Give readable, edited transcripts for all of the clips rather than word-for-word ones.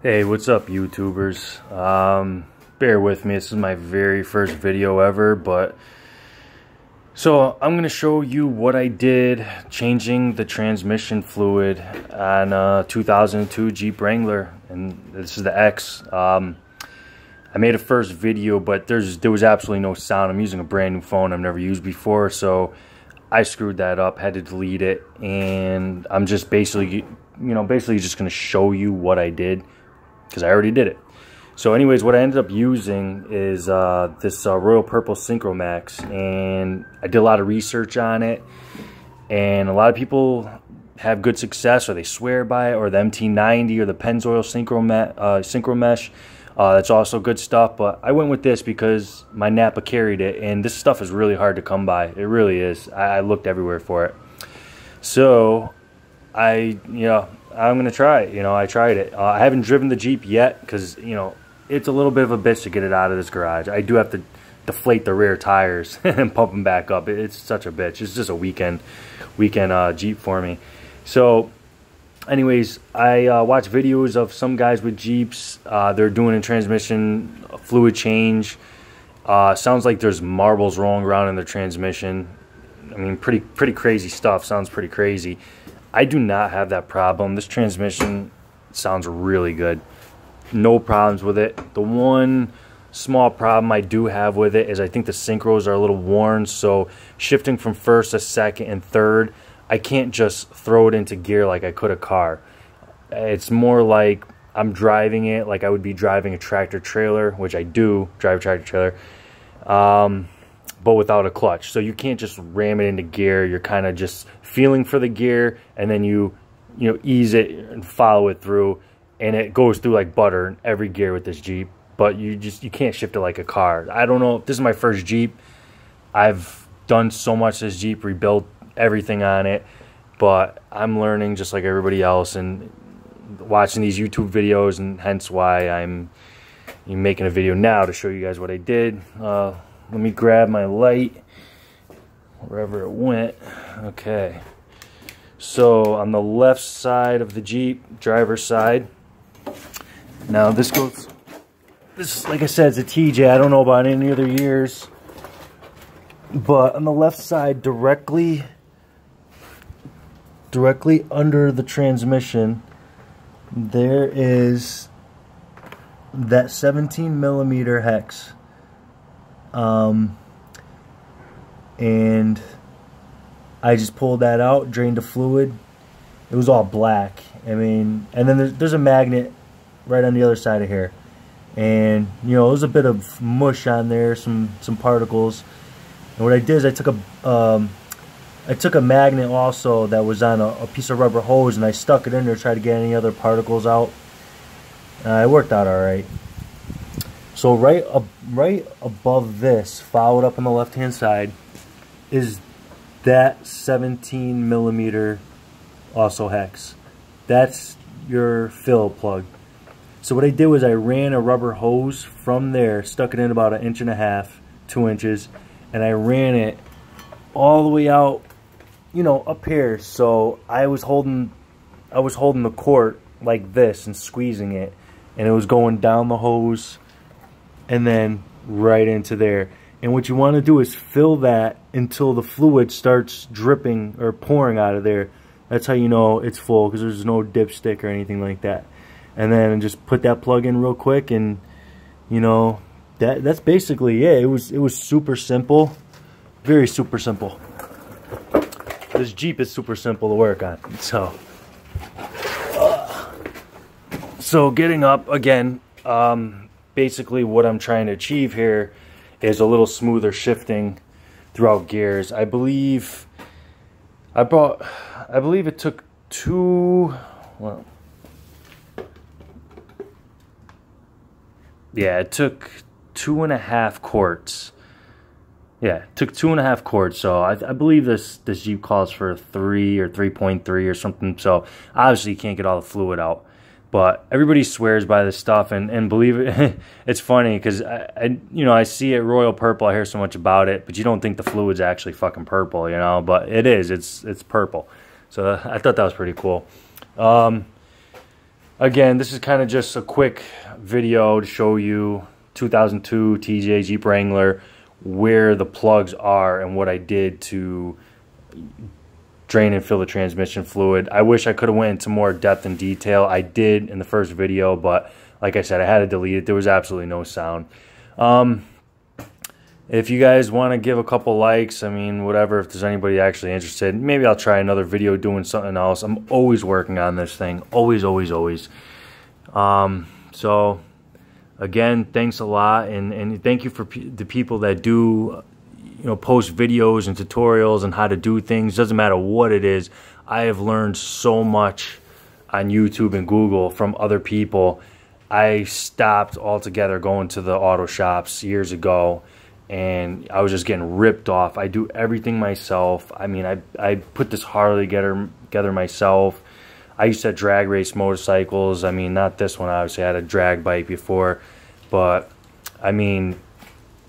Hey, what's up, YouTubers? Bear with me, this is my very first video ever, but so I'm gonna show you what I did changing the transmission fluid on a 2002 Jeep Wrangler, and this is the X. I made a first video, but there was absolutely no sound. I'm using a brand new phone I've never used before, so I screwed that up, had to delete it, and I'm just basically just gonna show you what I did, because I already did it. So anyways, what I ended up using is this Royal Purple Synchro Max, and I did a lot of research on it, and a lot of people have good success, or they swear by it, or the MT90 or the Pennzoil Synchro Mesh. That's also good stuff, but I went with this because my Napa carried it, and this stuff is really hard to come by. It really is. I looked everywhere for it. So I'm gonna try it. I tried it. I haven't driven the Jeep yet because it's a little bit of a bitch to get it out of this garage. I do have to deflate the rear tires and pump them back up. It's such a bitch. It's just a weekend Jeep for me. So anyways, I watch videos of some guys with Jeeps. They're doing a transmission fluid change. Sounds like there's marbles rolling around in the transmission. I mean, pretty crazy stuff. Sounds pretty crazy. I do not have that problem. This transmission sounds really good. No problems with it. The one small problem I do have with it is I think the synchros are a little worn, so shifting from first to second and third, I can't just throw it into gear like I could a car. It's more like I'm driving it like I would be driving a tractor trailer, which I do drive a tractor trailer, but without a clutch. So you can't just ram it into gear. You're kind of just feeling for the gear, and then you ease it and follow it through, and it goes through like butter in every gear with this Jeep. But you can't shift it like a car. I don't know, this is my first Jeep. I've done so much this Jeep, rebuilt everything on it, but I'm learning just like everybody else and watching these YouTube videos, and hence why I'm making a video now to show you guys what I did. Let me grab my light wherever it went. Okay, so on the left side of the Jeep, driver's side. Now this, like I said, it's a TJ. I don't know about any other years, but on the left side, directly under the transmission, there is that 17mm hex. And I just pulled that out, drained the fluid. It was all black. I mean, and then there's a magnet right on the other side of here, and there was a bit of mush on there, some particles. And what I did is I took a magnet also that was on a piece of rubber hose, and I stuck it in there to try to get any other particles out. It worked out all right. So right above this, followed up on the left-hand side, is that 17mm also hex. That's your fill plug. So what I did was I ran a rubber hose from there, stuck it in about 1.5 inches, 2 inches, and I ran it all the way out, up here. So I was holding the quart like this and squeezing it, and it was going down the hose and then right into there. And what you want to do is fill that until the fluid starts dripping or pouring out of there. That's how you know it's full, because there's no dipstick or anything like that. And then just put that plug in real quick, and that's basically it. It was super simple, very super simple. This Jeep is super simple to work on. So getting up again, basically what I'm trying to achieve here is a little smoother shifting throughout gears. I believe it took it took 2.5 quarts. Yeah, it took 2.5 quarts. So I believe this Jeep calls for 3 or 3.3 or something. So obviously you can't get all the fluid out. But everybody swears by this stuff, and believe it, it's funny because I see it Royal Purple. I hear so much about it, but you don't think the fluid's actually fucking purple, But it is. It's purple. So I thought that was pretty cool. again, this is kind of just a quick video to show you 2002 TJ Jeep Wrangler, where the plugs are and what I did to drain and fill the transmission fluid. I wish I could have went into more depth and detail. I did in the first video, but like I said, I had to delete it. There was absolutely no sound. If you guys want to give a couple likes, I mean, whatever, if there's anybody actually interested, maybe I'll try another video doing something else. I'm always working on this thing. Always, always, always. So, again, thanks a lot. And thank you for the people that do, you know, post videos and tutorials on how to do things. Doesn't matter what it is. I have learned so much on YouTube and Google from other people. I stopped altogether going to the auto shops years ago, and I was just getting ripped off. I do everything myself. I mean, I put this Harley together myself. I used to drag race motorcycles. I mean, not this one, obviously. I had a drag bike before. But, I mean,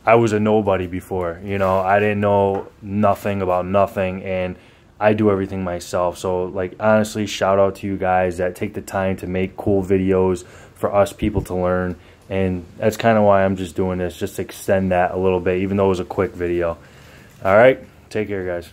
I was a nobody before. You know, I didn't know nothing about nothing. And I do everything myself. So, like, honestly, shout out to you guys that take the time to make cool videos for us people to learn. And that's kind of why I'm just doing this, just to extend that a little bit, even though it was a quick video. All right, take care, guys.